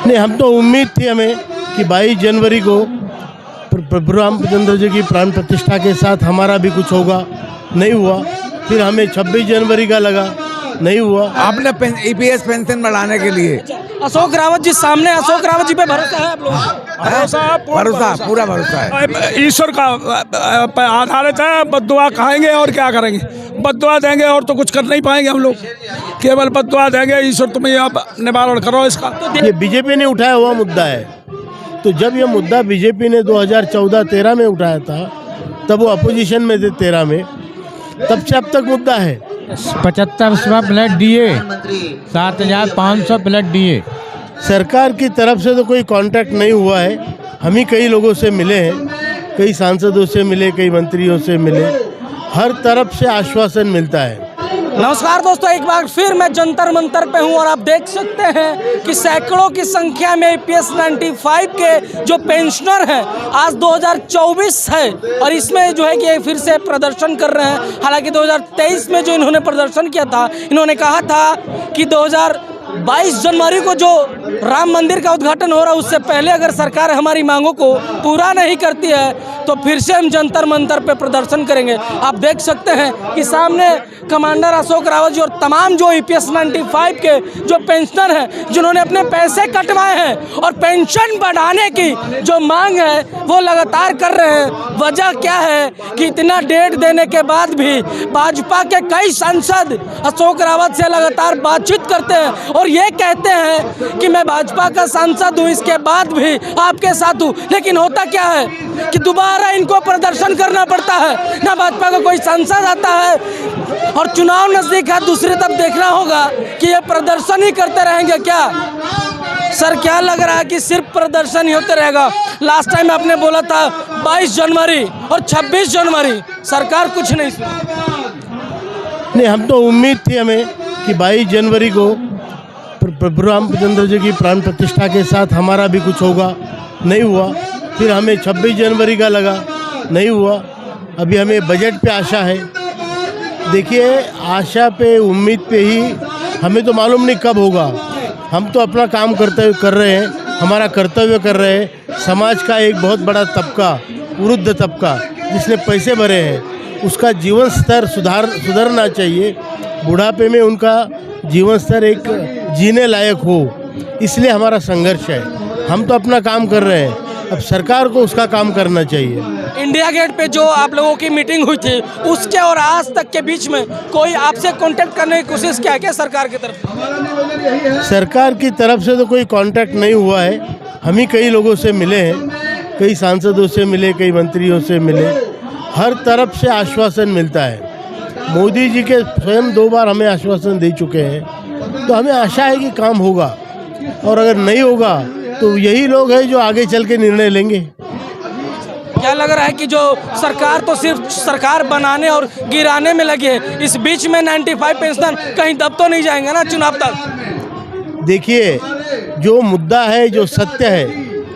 नहीं, हम तो उम्मीद थी हमें कि 22 जनवरी को प्रभु रामचंद्र जी की प्राण प्रतिष्ठा के साथ हमारा भी कुछ होगा, नहीं हुआ। फिर हमें 26 जनवरी का लगा, नहीं हुआ। आपने ईपीएस पेंशन बढ़ाने के लिए अशोक रावत जी सामने, अशोक रावत जी पे भरोसा है आप लोगों को? भरोसा, पूरा भरोसा है। ईश्वर का आधारित है। बद्दुआ खाएंगे और क्या करेंगे? बद्दुआ देंगे और तो कुछ कर नहीं पाएंगे हम लोग, केवल बद्दुआ देंगे। ईश्वर तुम्हें आप निवारण करो इसका। ये बीजेपी ने उठाया हुआ मुद्दा है। तो जब ये मुद्दा बीजेपी ने 2014-13 में उठाया था, तब वो अपोजिशन में थे 13 में, तब से अब तक मुद्दा है। 75 प्लस डीए, 7500 प्लस डीए। सरकार की तरफ से तो कोई कांटेक्ट नहीं हुआ है। हम ही कई लोगों से मिले हैं, कई सांसदों से मिले, कई मंत्रियों से मिले, हर तरफ से आश्वासन मिलता है। नमस्कार दोस्तों, एक बार फिर मैं जंतर मंतर पे हूँ और आप देख सकते हैं कि सैकड़ों की संख्या में ईपीएस 95 के जो पेंशनर हैं, आज 2024 है और इसमें जो है कि फिर से प्रदर्शन कर रहे हैं। हालांकि 2023 में जो इन्होंने प्रदर्शन किया था, इन्होंने कहा था कि 22 जनवरी को जो राम मंदिर का उद्घाटन हो रहा है, उससे पहले अगर सरकार हमारी मांगों को पूरा नहीं करती है तो फिर से हम जंतर मंतर पे प्रदर्शन करेंगे। आप देख सकते हैं कि सामने कमांडर अशोक रावत जी और तमाम जो ईपीएस 95 के जो पेंशनर हैं, जिन्होंने अपने पैसे कटवाए हैं और पेंशन बढ़ाने की जो मांग है वो लगातार कर रहे हैं। वजह क्या है कि इतना डेट देने के बाद भी भाजपा के कई सांसद अशोक रावत से लगातार बातचीत करते हैं और ये कहते हैं कि मैं भाजपा का सांसद हूँ, इसके बाद भी आपके साथ हूँ। लेकिन होता क्या है कि दोबारा इनको प्रदर्शन करना पड़ता है, ना भाजपा का कोई सांसद आता है और चुनाव नजदीक है, दूसरी तरफ देखना होगा कि ये प्रदर्शन ही करते रहेंगे क्या? सर, क्या लग रहा है कि सिर्फ प्रदर्शन ही होते रहेगा? लास्ट टाइम आपने बोला था 22 जनवरी और 26 जनवरी, सरकार कुछ नहीं नहीं, हम तो उम्मीद थी हमें कि 22 जनवरी को प्रभु रामचंद्र जी की प्राण प्रतिष्ठा के साथ हमारा भी कुछ होगा, नहीं हुआ। फिर हमें 26 जनवरी का लगा, नहीं हुआ। अभी हमें बजट पे आशा है। देखिए, आशा पे, उम्मीद पे ही, हमें तो मालूम नहीं कब होगा। हम तो अपना काम कर रहे हैं, हमारा कर्तव्य कर रहे हैं। समाज का एक बहुत बड़ा तबका, वृद्ध तबका जिसने पैसे भरे हैं, उसका जीवन स्तर सुधरना चाहिए। बुढ़ापे में उनका जीवन स्तर एक जीने लायक हो, इसलिए हमारा संघर्ष है। हम तो अपना काम कर रहे हैं, अब सरकार को उसका काम करना चाहिए। इंडिया गेट पे जो आप लोगों की मीटिंग हुई थी, उसके और आज तक के बीच में कोई आपसे कांटेक्ट करने की कोशिश किया क्या सरकार की तरफ से? सरकार की तरफ से तो कोई कांटेक्ट नहीं हुआ है। हम ही कई लोगों से मिले हैं, कई सांसदों से मिले, कई मंत्रियों से मिले, हर तरफ से आश्वासन मिलता है। मोदी जी के स्वयं 2 बार हमें आश्वासन दे चुके हैं, तो हमें आशा है कि काम होगा। और अगर नहीं होगा तो यही लोग हैं जो आगे चल के निर्णय लेंगे। क्या लग रहा है कि जो सरकार तो सिर्फ सरकार बनाने और गिराने में लगी है, इस बीच में 95 पेंशनर कहीं दब तो नहीं जाएंगे ना चुनाव तक? देखिए, जो मुद्दा है, जो सत्य है,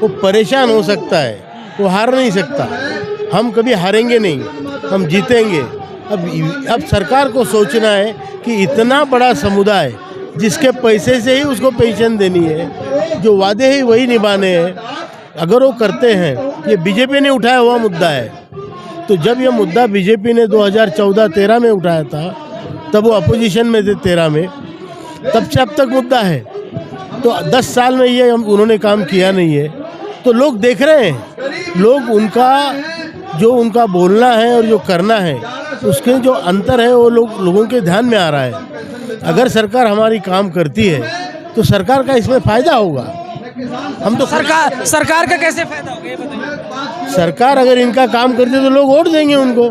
वो परेशान हो सकता है, वो हार नहीं सकता। हम कभी हारेंगे नहीं, हम जीतेंगे। अब सरकार को सोचना है कि इतना बड़ा समुदाय जिसके पैसे से ही उसको पेंशन देनी है, जो वादे हैं वही निभाने हैं, अगर वो करते हैं। ये बीजेपी ने उठाया हुआ मुद्दा है। तो जब ये मुद्दा बीजेपी ने 2014-13 में उठाया था, तब वो अपोजिशन में थे 13 में, तब से अब तक मुद्दा है। तो 10 साल में ये उन्होंने काम किया नहीं है। तो लोग देख रहे हैं, लोग उनका बोलना है और जो करना है, उसके जो अंतर है वो लोगों के ध्यान में आ रहा है। अगर सरकार हमारी काम करती है तो सरकार का इसमें फ़ायदा होगा। हम तो सरकार का कैसे फायदा होगा ये बताइए? सरकार अगर इनका काम करती है तो लोग वोट देंगे उनको,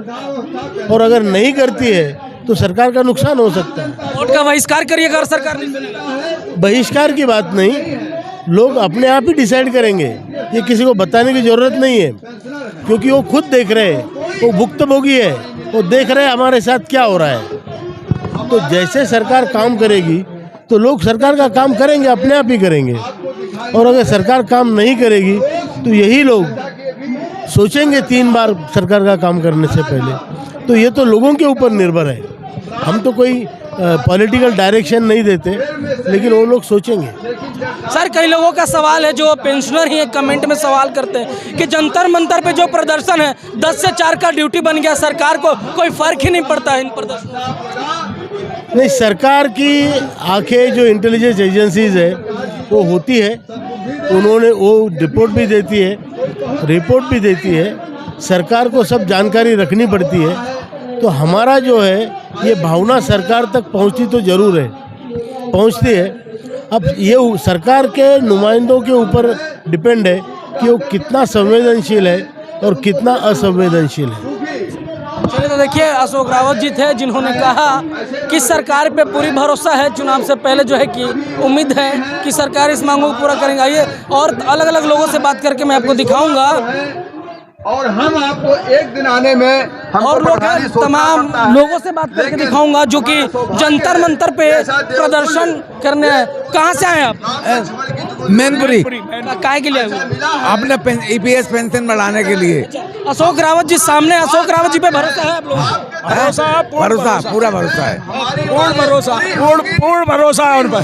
और अगर नहीं करती है तो सरकार का नुकसान हो सकता है। वोट का बहिष्कार करिएगा अगर सरकार नहीं सुनेगा? बहिष्कार की बात नहीं, लोग अपने आप ही डिसाइड करेंगे। ये किसी को बताने की ज़रूरत नहीं है, क्योंकि वो खुद देख रहे हैं, वो भुक्तभोगी है, वो देख रहे हैं हमारे साथ क्या हो रहा है। तो जैसे सरकार काम करेगी तो लोग सरकार का काम करेंगे, अपने आप ही करेंगे। और अगर सरकार काम नहीं करेगी तो यही लोग सोचेंगे 3 बार सरकार का काम करने से पहले। तो ये तो लोगों के ऊपर निर्भर है। हम तो कोई पॉलिटिकल डायरेक्शन नहीं देते, लेकिन वो लोग सोचेंगे। सर कई लोगों का सवाल है, जो पेंशनर ही एक कमेंट में सवाल करते हैं कि जंतर मंतर पे जो प्रदर्शन है 10 से 4 का ड्यूटी बन गया, सरकार को कोई फर्क ही नहीं पड़ता है इन प्रदर्शन। नहीं, सरकार की आंखें जो इंटेलिजेंस एजेंसीज है वो होती है, उन्होंने वो रिपोर्ट भी देती है, सरकार को सब जानकारी रखनी पड़ती है। तो हमारा जो है ये भावना सरकार तक पहुंचती तो ज़रूर है, पहुंचती है। अब ये सरकार के नुमाइंदों के ऊपर डिपेंड है कि वो कितना संवेदनशील है और कितना असंवेदनशील है। चलिए तो देखिए, अशोक रावत जी थे जिन्होंने कहा कि सरकार पे पूरी भरोसा है, चुनाव से पहले जो है कि उम्मीद है कि सरकार इस मांगों को पूरा करेंगे। आइए और अलग अलग लोगों से बात करके मैं आपको दिखाऊंगा, और हम आपको एक दिन आने में और लोग हैं, तमाम लोगों से बात करके दिखाऊंगा जो कि जंतर मंतर पे प्रदर्शन करने आए। कहाँ से आए आप? मैनपुरी काय के लिए आए हो? अपने ईपीएस पेंशन बढ़ाने के लिए। अशोक रावत जी सामने, अशोक रावत जी पे भरोसा है आप लोगों को? भरोसा, पूरा भरोसा है। पूर्ण भरोसा है उन पर।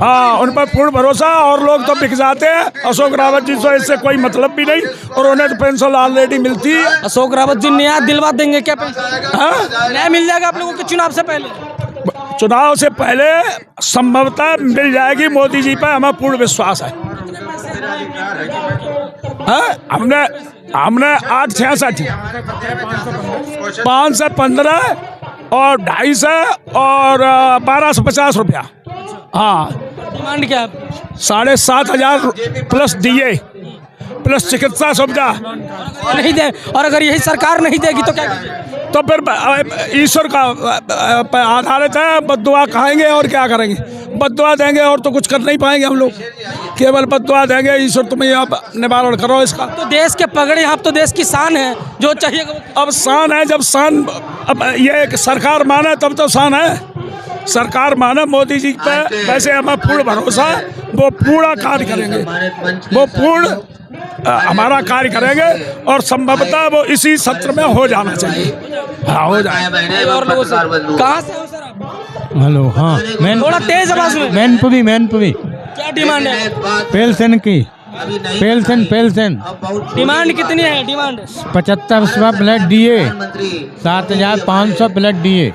हाँ, उन पर पूर्ण भरोसा। और लोग तो बिक जाते हैं अशोक रावत जी से, इससे कोई मतलब भी नहीं, और उन्हें तो पेंशन ऑलरेडी मिलती है। अशोक रावत जी न्याय दिलवा देंगे क्या? न्याय मिल जाएगा आप लोगों के चुनाव से पहले? चुनाव से पहले संभवतः मिल जाएगी, मोदी जी पर हमें पूर्ण विश्वास है। हमने 866 515 और 250 और 1250 रुपया। हाँ, डिमांड क्या है? 7,500 प्लस DA प्लस चिकित्सा सुविधा नहीं दे, और अगर यही सरकार नहीं देगी तो क्या कीजिए? तो फिर ईश्वर का आधारित है, बद्दुआ खाएंगे और क्या करेंगे। बद्दुआ देंगे और तो कुछ कर नहीं पाएंगे हम लोग, केवल बद्दुआ देंगे। ईश्वर तुम्हें आप निवारण करो इसका। तो देश के पगड़े, आप तो देश की शान है, जो चाहिए अब शान है, जब शान अब ये सरकार माने तब तो शान है। सरकार माने मोदी जी पे, वैसे हमें पूर्ण भरोसा है, वो पूरा कार्य करेंगे, वो पूर्ण हमारा कार्य करेंगे, और संभवतः वो इसी सत्र में हो जाना चाहिए। हाँ, हो जाए। और लोगों से कहाँ से हो सर आप? हेलो, हाँ, थोड़ा तेज आवाज में। मैनपुरी क्या डिमांड है? पेंशन की, पेंशन डिमांड कितनी है? Demand 75 plus DA, 7,500 plus DA।